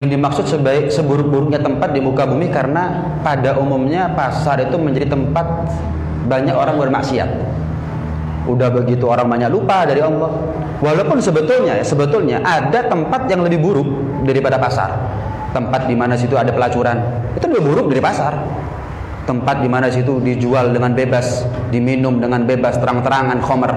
dimaksud seburuk-buruknya tempat di muka bumi karena pada umumnya pasar itu menjadi tempat banyak orang bermaksiat. Udah begitu orang banyak lupa dari Allah. Walaupun sebetulnya ada tempat yang lebih buruk daripada pasar. Tempat di mana situ ada pelacuran, itu lebih buruk dari pasar. Tempat di mana situ dijual dengan bebas, diminum dengan bebas, terang-terangan, khamr,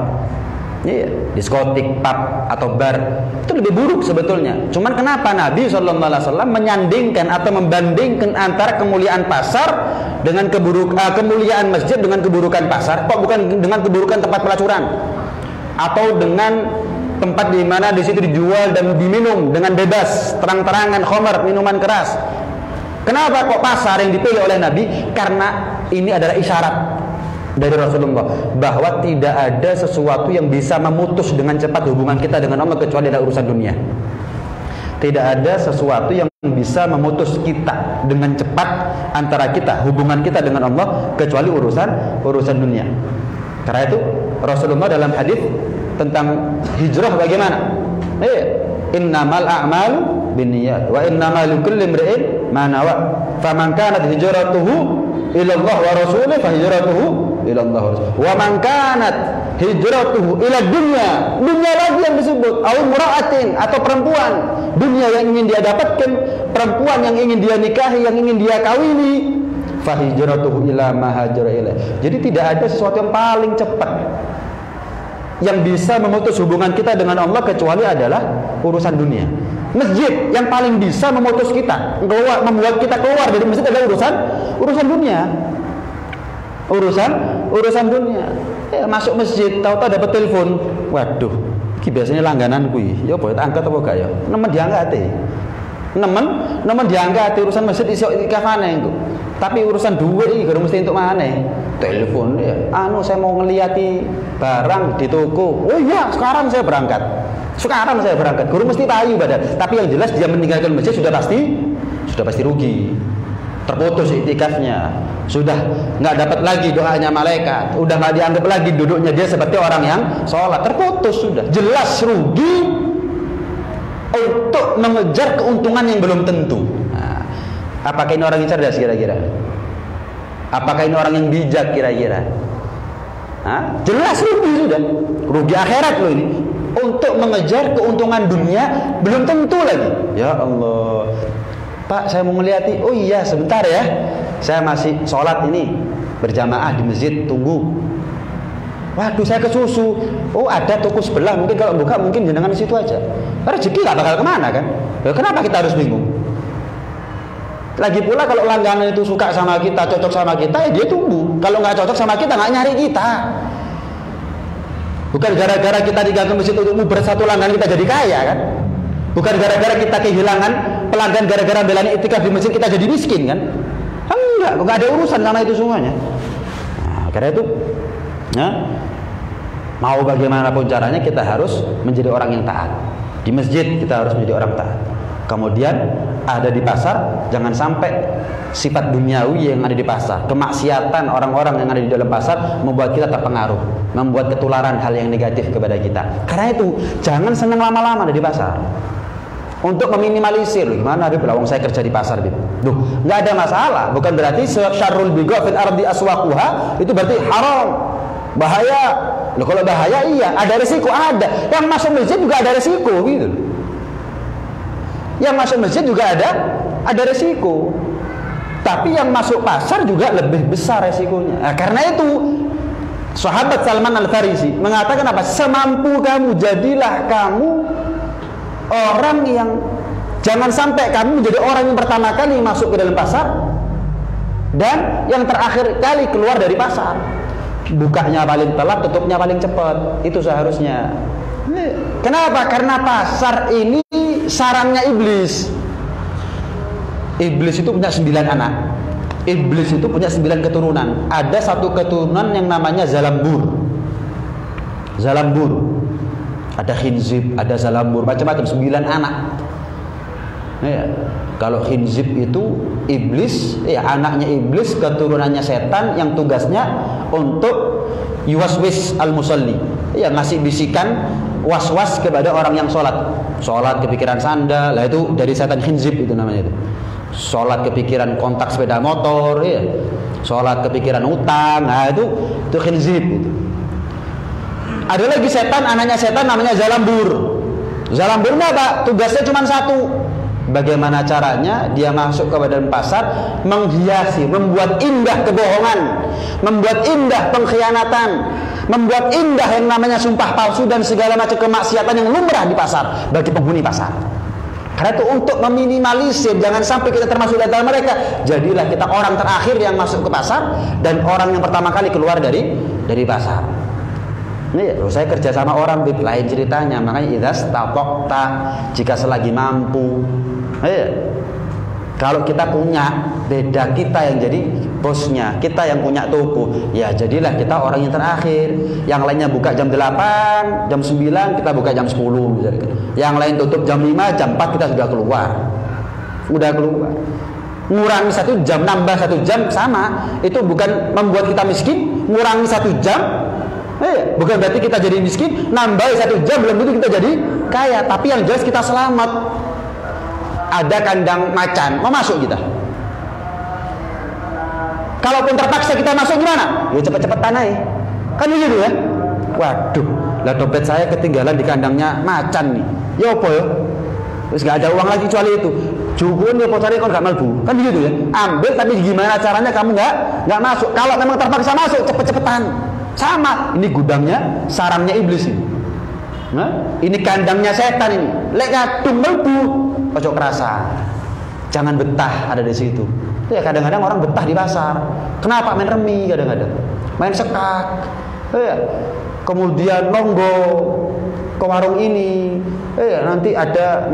diskotik, pub atau bar, itu lebih buruk sebetulnya. Cuman kenapa Nabi SAW menyandingkan atau membandingkan antara kemuliaan pasar dengan kemuliaan masjid dengan keburukan pasar? Kok bukan dengan keburukan tempat pelacuran atau dengan tempat di mana di situ dijual dan diminum dengan bebas, terang-terangan, khamr, minuman keras? Kenapa kok pasar yang dipilih oleh Nabi? Karena ini adalah isyarat dari Rasulullah bahwa tidak ada sesuatu yang bisa memutus dengan cepat hubungan kita dengan Allah kecuali ada urusan dunia. Tidak ada sesuatu yang bisa memutus kita dengan cepat antara kita, hubungan kita dengan Allah kecuali urusan dunia. Karena itu Rasulullah dalam hadis tentang hijrah bagaimana? Innamal a'malu binniyat wa innamal likulli imri'in ma nawa. Faman kanat hijratuhu ila Allah wa rasulih fa hijratuhu ila Allah wa rasulih. Wa man kanat hijratuhu ila dunya lagi yang disebut, au mura'atin atau perempuan, dunia yang ingin dia dapatkan, perempuan yang ingin dia nikahi, yang ingin dia kawini, fa hijratuhu ila ma hajara ilaih. Jadi tidak ada sesuatu yang paling cepat yang bisa memutus hubungan kita dengan Allah kecuali adalah urusan dunia. Masjid yang paling bisa memutus kita, membuat kita keluar dari masjid adalah urusan dunia. Urusan dunia. Masuk masjid, tahu-tahu dapat telepon. Waduh, iki biasanya langganan kuwi. Ya apa angkat apa gak ya? Nemen diangkat nemen diangkat urusan masjid iso ikafane engko. Tapi urusan duit iki gak mesti entuk maneh. Telepon ya. Saya mau ngelihati barang di toko. Oh iya, sekarang saya berangkat. Guru mesti payu badan. Tapi yang jelas dia meninggalkan masjid sudah pasti rugi. Terputus iktikafnya. Sudah nggak dapat lagi doanya malaikat. Udah nggak dianggap lagi duduknya dia seperti orang yang sholat. Terputus sudah. Jelas rugi untuk mengejar keuntungan yang belum tentu. Nah, apakah ini orang yang cerdas kira-kira? Apakah ini orang yang bijak kira-kira? Jelas rugi sudah. Rugi akhirat loh ini. Untuk mengejar keuntungan dunia belum tentu lagi. Ya Allah, Pak, saya mau ngelihati. Oh iya, sebentar ya. Saya masih sholat ini berjamaah di masjid, tunggu. Waduh, saya ke susu. Oh, ada toko sebelah. Mungkin kalau buka mungkin jenengan di situ aja. Rezeki nggak bakal kemana kan? Kenapa kita harus bingung? Lagi pula kalau langganan itu suka sama kita, cocok sama kita, ya dia tunggu. Kalau nggak cocok sama kita, nggak nyari kita. Bukan gara-gara kita diganggu masjid untuk bersatu langganan kita jadi kaya kan? Bukan gara-gara kita kehilangan pelanggan gara-gara belani iktikaf di masjid kita jadi miskin kan? Enggak ada urusan sama itu semuanya. Nah, karena itu, mau bagaimanapun caranya kita harus menjadi orang yang taat. Di masjid kita harus menjadi orang taat. Kemudian ada di pasar, jangan sampai sifat duniawi yang ada di pasar, kemaksiatan orang-orang yang ada di dalam pasar membuat kita terpengaruh, membuat ketularan hal yang negatif kepada kita. Karena itu jangan senang lama-lama ada di pasar. Untuk meminimalisir, gimana Habib? Wong saya kerja di pasar, Habib. Duh, nggak ada masalah. Bukan berarti syarrul bigha fil ardi aswaquha itu berarti haram, bahaya. Loh, kalau bahaya iya, ada risiko ada. Yang masuk masjid juga ada risiko gitu. Yang masuk masjid juga ada risiko. Tapi yang masuk pasar juga lebih besar resikonya. Nah, karena itu sahabat Salman Al-Farisi mengatakan apa? Semampu kamu, jadilah kamu orang yang, jangan sampai kamu menjadi orang yang pertama kali masuk ke dalam pasar dan yang terakhir kali keluar dari pasar. Bukanya paling telat, tutupnya paling cepat. Itu seharusnya. Kenapa? Karena pasar ini sarangnya iblis. Iblis itu punya 9 anak. Iblis itu punya 9 keturunan. Ada satu keturunan yang namanya Zalambur. Ada Khinzib, ada Zalambur, macam-macam, 9 anak. Ya. Kalau Khinzib itu iblis, ya anaknya iblis, keturunannya setan yang tugasnya untuk yuwaswis al-musalli. Ya, ngasih bisikan was-was kepada orang yang sholat. Sholat kepikiran sandal, lah itu dari setan khinzib itu namanya itu. Sholat kepikiran kontak sepeda motor, ya. Sholat kepikiran utang, nah itu khinzib itu. Ada lagi setan, anaknya setan namanya zalambur. Zalambur apa? Tugasnya cuma satu. Bagaimana caranya dia masuk ke badan pasar, menghiasi, membuat indah kebohongan, membuat indah pengkhianatan, membuat indah yang namanya sumpah palsu dan segala macam kemaksiatan yang lumrah di pasar bagi penghuni pasar. Karena itu untuk meminimalisir jangan sampai kita termasuk di antara mereka, jadilah kita orang terakhir yang masuk ke pasar dan orang yang pertama kali keluar dari pasar. Ini saya kerja sama orang lain ceritanya, makanya idas tapokta, jika selagi mampu. Kalau kita punya, beda kita yang jadi bosnya, kita yang punya toko, ya jadilah kita orang yang terakhir. Yang lainnya buka jam 8, jam 9, kita buka jam 10 misalnya. Yang lain tutup jam 5, jam 4 kita sudah keluar. Ngurangi 1 jam, nambah 1 jam sama. Itu bukan membuat kita miskin, ngurangi 1 jam. Bukan berarti kita jadi miskin, nambah 1 jam belum tentu kita jadi kaya. Tapi yang jelas kita selamat. Ada kandang macan, mau masuk kita. Kalaupun terpaksa kita masuk gimana? Ya cepet-cepetan aja. Kan begitu ya? Waduh, lah dompet saya ketinggalan di kandangnya macan nih. Ya apa ya? Terus gak ada uang lagi kecuali itu. Jukun ya cari kon gak malbu. Kan begitu ya? Ambil tapi gimana caranya kamu nggak masuk. Kalau memang terpaksa masuk, cepet-cepetan. Sama, ini gudangnya, sarangnya iblis ini. Nah, ini kandangnya setan ini. Lek kadung melbu, ojo kerasa. Jangan betah ada di situ. Ya kadang-kadang orang betah di pasar. Kenapa? Main remi kadang-kadang. Main sekak. Ya. Kemudian nonggo ke warung ini. Nanti ada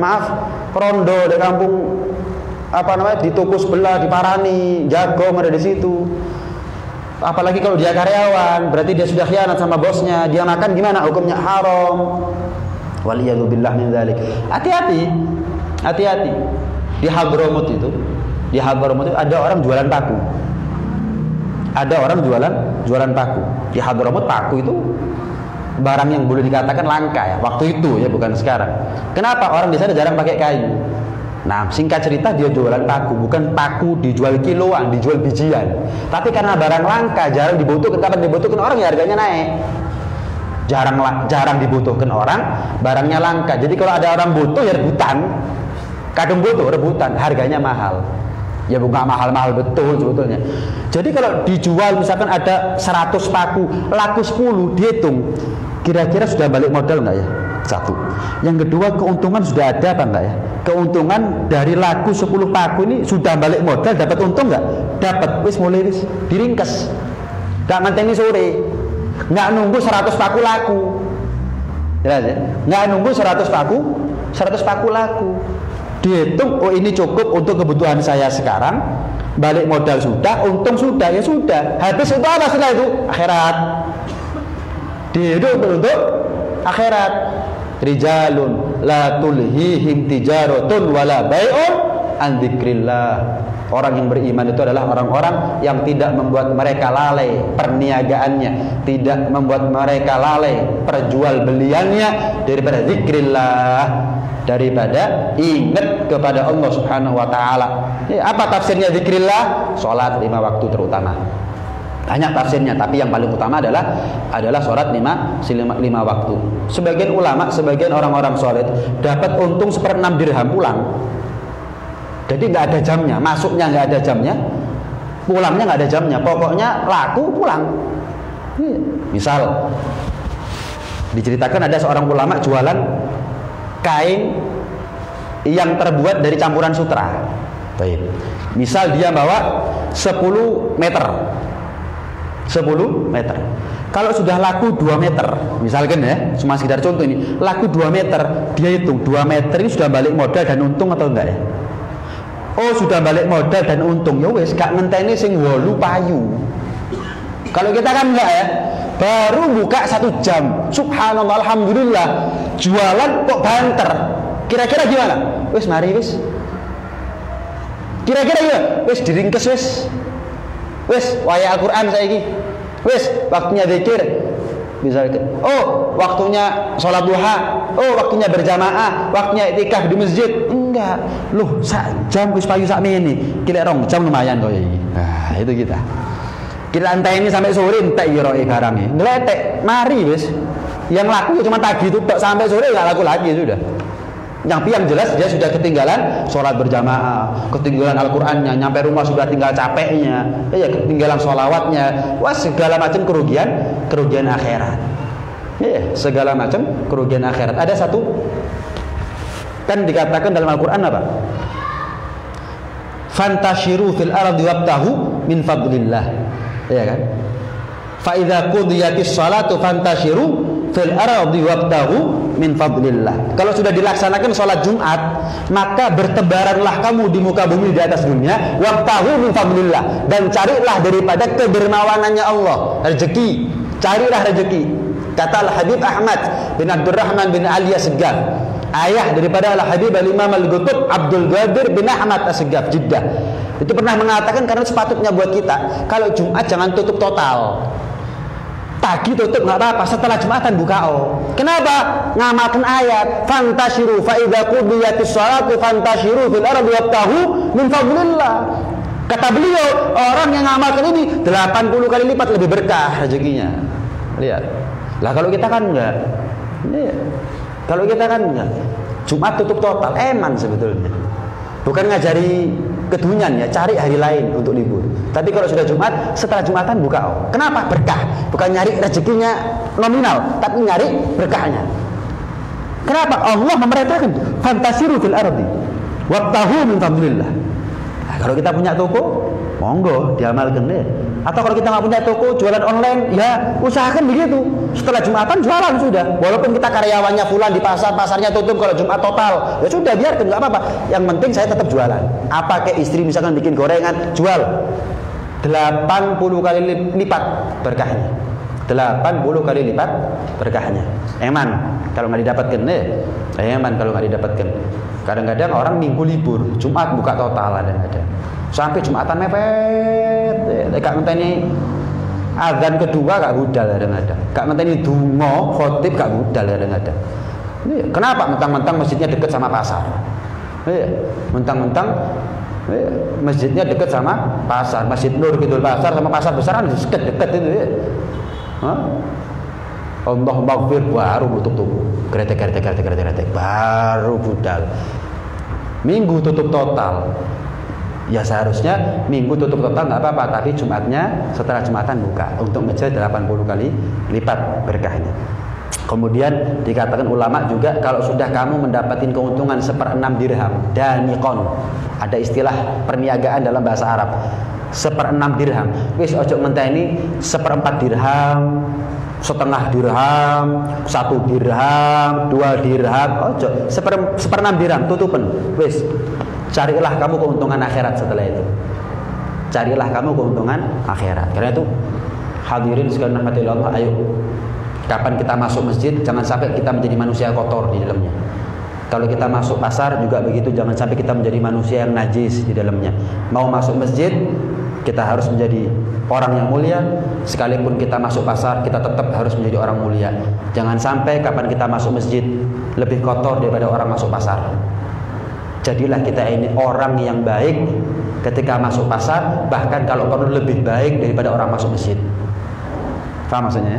rondo di kampung di toko sebelah diparani, jago ada di situ. Apalagi kalau dia karyawan, berarti dia sudah khianat sama bosnya. Dia makan gimana? Hukumnya haram. Waliyadzubillah min dzalik. Hati-hati. Di Hadramut itu ada orang jualan paku. Di Hadramut paku itu barang yang boleh dikatakan langka ya. Waktu itu ya, bukan sekarang. Kenapa? Orang di sana jarang pakai kayu. Nah, singkat cerita dia jualan paku, bukan paku dijual kiloan, dijual bijian. Tapi karena barang langka, jarang dibutuhkan, kapan dibutuhkan orang ya harganya naik. Jarang dibutuhkan orang, barangnya langka. Jadi kalau ada orang butuh ya rebutan. Kadang butuh rebutan, harganya mahal. Ya bukan mahal-mahal betul sebetulnya. Jadi kalau dijual misalkan ada 100 paku, laku 10, dihitung kira-kira sudah balik modal enggak ya? Satu. Yang kedua, keuntungan sudah ada apa enggak ya? Keuntungan dari laku 10 paku ini sudah balik modal, dapat untung enggak? Dapat. Mulai diringkes. Enggak ngenteni sore. Enggak nunggu 100 paku laku. Jelas ya? Enggak nunggu 100 paku laku. Dihitung, oh ini cukup untuk kebutuhan saya sekarang. Balik modal sudah, untung sudah, ya sudah. Habis itu apa setelah itu? Akhirat. Dihidup untuk akhirat. Rijalun la tulhihim tijaratun wala bai'un an dzikrillah. Orang yang beriman itu adalah orang-orang yang tidak membuat mereka lalai perniagaannya, tidak membuat mereka lalai perjualbeliannya daripada zikrillah, daripada ingat kepada Allah Subhanahu wa taala. Apa tafsirnya zikrillah? Salat 5 waktu terutama. Banyak tafsirnya, tapi yang paling utama adalah sholat 5 waktu. Sebagian ulama, sebagian orang-orang soleh dapat untung 1/6 dirham pulang. Jadi nggak ada jamnya, masuknya nggak ada jamnya, pulangnya nggak ada jamnya. Pokoknya laku pulang. Misal diceritakan ada seorang ulama jualan kain yang terbuat dari campuran sutra. Baik. Misal dia bawa 10 meter. Kalau sudah laku 2 meter, misalkan ya, cuma sekedar contoh ini, laku 2 meter, dia hitung 2 meter ini sudah balik modal dan untung atau enggak ya? Oh, sudah balik modal dan untung, ya wes, gak ngenteni sing 8 payu. Kalau kita kan enggak ya, baru buka 1 jam, subhanallah, alhamdulillah, jualan kok banter. Kira-kira gimana? Wes mari wes. Kira-kira ya, wes diringkes wes. Wes waya Al-Qur'an saiki. Wes waktunya zikir. Misalkan, oh waktunya sholat duha. oh waktunya berjamaah, waktunya iktikaf di masjid. Enggak. Loh, jam wis payu sak mene. Kira rong jam lumayan kok iki. Nah, itu kita. Kita anteni sampai sore entek iroi barangnya. Ngeletek, mari wis. Yang laku cuma tagih itu tok, sampai sore enggak laku lagi sudah. Yang jelas dia sudah ketinggalan sholat berjamaah, ketinggalan Al-Qur'annya, nyampe rumah sudah tinggal capeknya, ya ketinggalan sholawatnya, wah segala macam kerugian akhirat. Ya, segala macam kerugian akhirat. Ada satu kan dikatakan dalam Al-Qur'an apa? Fantashiru fil ardi wabtahu min fadlillah. Ya kan? Fa idza qudiyatis shalatu fantashiru fil ardi wabtahu min fadlillah. Kalau sudah dilaksanakan sholat Jumat, maka bertebaranlah kamu di muka bumi di atas dunia, wabtahu min fadlillah, dan carilah daripada kedermawanannya Allah, rezeki, carilah rezeki. Kata Al-Habib Ahmad bin Abdurrahman bin Ali As-Segaf, ayah daripada Al-Habib Al-Imam Al-Qutub Abdul Qadir bin Ahmad As-Segaf Jeddah, itu pernah mengatakan, karena sepatutnya buat kita kalau Jumat jangan tutup total. Pagi tutup nggak apa-apa, setelah Jumatan buka. Kenapa? Ngamalkan ayat fantashiru fa idza qudiyatis shalatu fantashiru fil ardi wabtahu min fadlillah. Kata beliau, orang yang ngamalkan ini 80 kali lipat lebih berkah rezekinya. Lihat. Lah kalau kita kan enggak. Iya. Kalau kita kan enggak. Jumat tutup total, eman sebetulnya. Bukan ngajari kedunyan ya, cari hari lain untuk libur. Tapi kalau sudah Jumat, setelah Jumatan buka. Kenapa? Berkah. Bukan nyari rezekinya nominal, tapi nyari berkahnya. Kenapa? Allah memerintahkan fantasiru fil ardi wabtahu min fadlillah. Nah, kalau kita punya toko, monggo diamalkan deh. Atau kalau kita nggak punya toko, jualan online, ya usahakan begitu. Setelah Jumatan jualan sudah. Walaupun kita karyawannya fulan di pasar, pasarnya tutup kalau Jumat total, ya sudah biarkan, nggak apa-apa. Yang penting saya tetap jualan. Apa kayak istri misalkan bikin gorengan, jual 80 kali lipat berkahnya. 80 kali lipat berkahnya. Eman kalau nggak didapatkan deh. Eman kalau nggak didapatkan. Kadang-kadang orang minggu libur, Jumat buka total ada. Sampai Jumatan mepet. Kak ngenteni azan kedua gak budal kadang-kadang. Kak ngenteni donga khotib gak budal kadang-kadang. Kenapa? Mentang-mentang masjidnya dekat sama pasar. Mentang-mentang masjidnya dekat sama pasar. Masjid Nur Kidul Pasar sama pasar besar kan dekat itu ya. Allah maghfir baru tutup toko. Kretek baru budal. Minggu tutup total. Ya seharusnya Minggu tutup total nggak apa-apa, tapi Jumatnya setelah Jumatan buka untuk ngejar 80 kali lipat berkahnya. Kemudian dikatakan ulama juga, kalau sudah kamu mendapatkan keuntungan 1/6 dirham danikon, ada istilah perniagaan dalam bahasa Arab, 1/6 dirham. Wis ojo menteni 1/4 dirham, 1/2 dirham, 1 dirham, 2 dirham, ojo 1/6 dirham tutupan. Wis carilah kamu keuntungan akhirat setelah itu. Carilah kamu keuntungan akhirat. Karena itu hadirin sekalian rahmatillah, ayo kapan kita masuk masjid jangan sampai kita menjadi manusia kotor di dalamnya. Kalau kita masuk pasar juga begitu, jangan sampai kita menjadi manusia yang najis di dalamnya. Mau masuk masjid kita harus menjadi orang yang mulia. Sekalipun kita masuk pasar, kita tetap harus menjadi orang mulia. Jangan sampai kapan kita masuk masjid lebih kotor daripada orang masuk pasar. Jadilah kita ini orang yang baik ketika masuk pasar, bahkan kalau perlu lebih baik daripada orang masuk masjid. Paham maksudnya?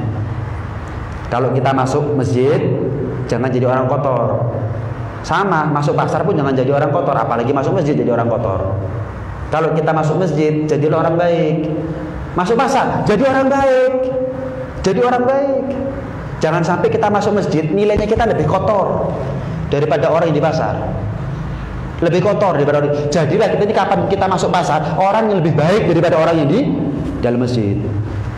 Kalau kita masuk masjid, jangan jadi orang kotor. Sama, masuk pasar pun jangan jadi orang kotor, apalagi masuk masjid jadi orang kotor. Kalau kita masuk masjid, jadilah orang baik. Masuk pasar, jadi orang baik. Jadi orang baik. Jangan sampai kita masuk masjid, nilainya kita lebih kotor daripada orang yang di pasar. Lebih kotor daripada orang. Jadilah kita ini kapan kita masuk pasar, orang yang lebih baik daripada orang yang di dalam masjid.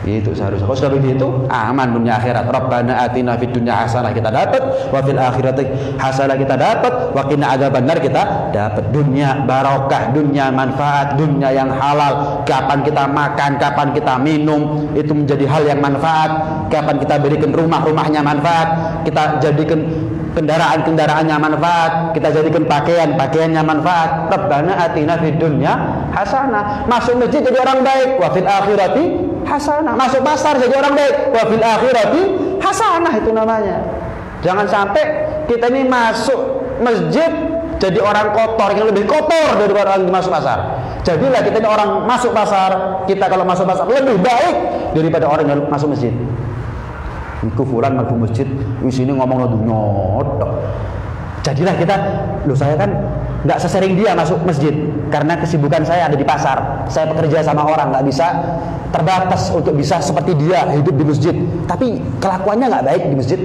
Itu seharusnya. Kalau sudah begitu, aman dunia akhirat. Rabbana atina fid dunya hasanah kita dapat, wa fil akhirati hasanah kita dapat, wa qina adzabannar kita dapat. Dunia barokah, dunia manfaat, dunia yang halal. Kapan kita makan, kapan kita minum, itu menjadi hal yang manfaat. Kapan kita berikan rumah-rumahnya manfaat, kita jadikan kendaraan-kendaraannya manfaat, kita jadikan pakaiannya manfaat. Rabbana atina fid dunya hasanah. Masuk masjid jadi orang baik, wa fil akhirati hasanah. Masuk pasar jadi orang baik, wa fil akhirati hasanah, itu namanya. Jangan sampai kita ini masuk masjid jadi orang kotor yang lebih kotor daripada orang masuk pasar. Jadilah kita ini orang masuk pasar, kita kalau masuk pasar lebih baik daripada orang yang masuk masjid. Iku fulan masuk masjid, di sini ngomong nyotok. Jadilah kita, saya kan nggak sesering dia masuk masjid karena kesibukan saya ada di pasar. Saya bekerja sama orang, nggak bisa terbatas untuk bisa seperti dia hidup di masjid. Tapi kelakuannya nggak baik di masjid.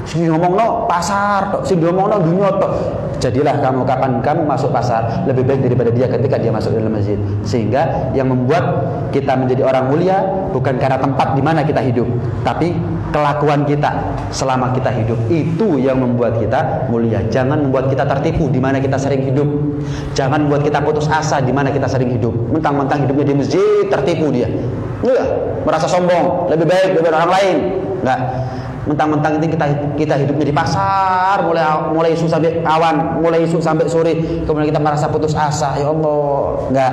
Sini ngomong no pasar, sini ngomong no dunia tok. Jadilah kamu kapan kamu masuk pasar lebih baik daripada dia ketika dia masuk dalam masjid. Sehingga yang membuat kita menjadi orang mulia bukan karena tempat di mana kita hidup, tapi kelakuan kita selama kita hidup itu yang membuat kita mulia. Jangan membuat kita tertipu di mana kita sering hidup. Jangan membuat kita putus asa di mana kita sering hidup. Mentang-mentang hidupnya di masjid tertipu dia. Enggak, merasa sombong, lebih baik daripada orang lain. Enggak. Mentang-mentang ini kita hidupnya di pasar mulai isu sampai awan, mulai isu sampai sore, kemudian kita merasa putus asa. Ya Allah, enggak.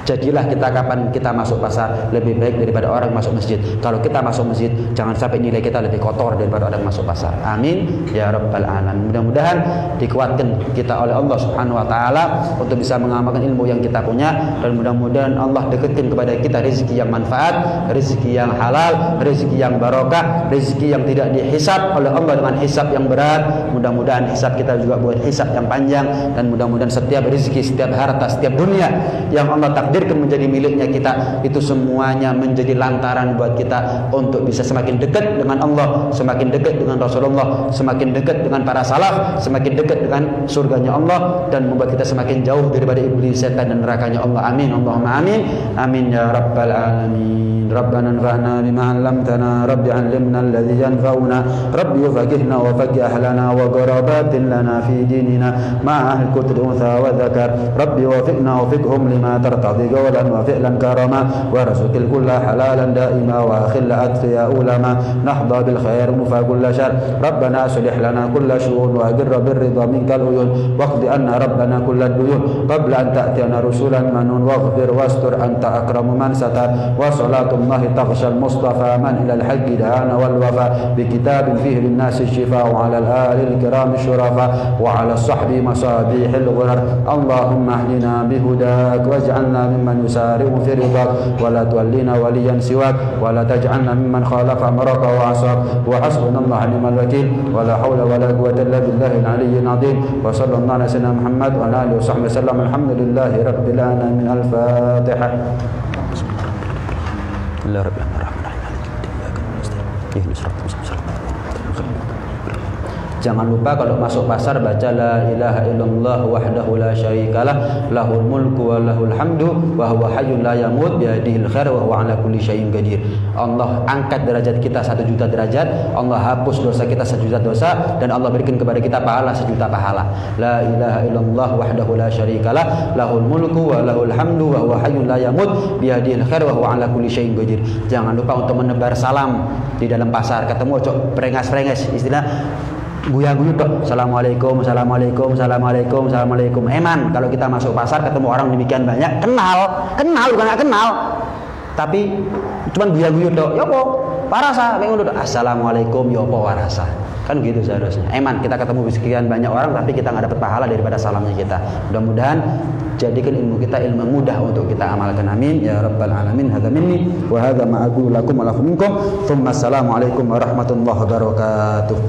Jadilah kita kapan kita masuk pasar lebih baik daripada orang masuk masjid. Kalau kita masuk masjid, jangan sampai nilai kita lebih kotor daripada orang masuk pasar. Amin ya rabbal alamin. Mudah-mudahan dikuatkan kita oleh Allah Subhanahu wa taala untuk bisa mengamalkan ilmu yang kita punya, dan mudah-mudahan Allah dekatkan kepada kita rezeki yang manfaat, rezeki yang halal, rezeki yang barokah, rezeki yang tidak dihisab oleh Allah dengan hisab yang berat. Mudah-mudahan hisab kita juga buat hisab yang panjang, dan mudah-mudahan setiap rezeki, setiap harta, setiap dunia yang Allah takdirkan menjadi miliknya kita, itu semuanya menjadi lantaran buat kita untuk bisa semakin dekat dengan Allah, semakin dekat dengan Rasulullah, semakin dekat dengan para salaf, semakin dekat dengan surganya Allah, dan membuat kita semakin jauh daripada iblis, setan, dan nerakanya Allah. Amin Allahumma amin. Amin ya rabbal alamin. Rabbana anfa'na bima 'allamtana, rabbi 'allimna alladhi yanfa'una, rabbi faqihna wa faqih ahlana wa qarabatin lana fi dinina ma'a ahli kutri untha wa dhakar, rabbi wafiqna wa fiqhum lima tartadi qawlan wa fi'lan karama wa razuqil kulla halalan daima wa akhilla atfiya ulama nahda bil khair mufa kulla syar, rabbana aslih lana kulla syu'un wa agirra birridha minkal uyun waqdi anna rabbana kulla duyun qabla an ta'tiyana rusulan manun waghfir wastur anta akramu man satar wa salatu الله تغشى المصطفى من إلى الحق دعانا والوفاء بكتاب فيه للناس الشفاء وعلى الآل الكرام الشرفاء وعلى الصحب مصابيح الغرر اللهم اهدنا بهداك واجعلنا ممن يسارع في رضاك ولا تولينا وليا سواك ولا تجعلنا ممن خالف أمرك وعصاك وحسبنا الله ونعم الوكيل ولا حول ولا قوة إلا بالله العلي العظيم وصلى الله على سيدنا محمد وعلى آله وصحبه وسلم. الحمد لله رب العالمين. الفاتحة. Jangan lupa kalau masuk pasar baca la ilaha illallah wahdahu la syarikalah lahul mulku wa lahul hamdu wa huwa hayyun la yamut bi yadihil khair wa huwa ala kulli syai'in qadir. Allah angkat derajat kita 1 juta derajat, Allah hapus dosa kita 1 juta dosa, dan Allah berikan kepada kita pahala 1 juta pahala. La ilaha illallah wahdahu la syarikalah lahul mulku wa lahul hamdu wa huwa hayyun la yamut bi yadihil khair wa huwa ala kulli syai'in qadir. Jangan lupa untuk menebar salam di dalam pasar. Ketemu cok prengas-prengas, istilah guyang-guyung dok, assalamualaikum, assalamualaikum, assalamualaikum, assalamualaikum. Eman kalau kita masuk pasar ketemu orang demikian banyak, kenal bukan nggak kenal, tapi cuman guyang-guyung dok, yopo warasa, pengen dok, assalamualaikum, yopo warasa, kan gitu seharusnya. Eman kita ketemu sekian banyak orang, tapi kita nggak dapat pahala daripada salamnya kita. Mudah-mudahan jadikan ilmu kita ilmu mudah untuk kita amalkan. Amin ya rabbal alamin. Hadza minni wa hadza ma aqulu lakum wa lakum minkum. Tsumma assalamu alaikum warahmatullahi wabarakatuh.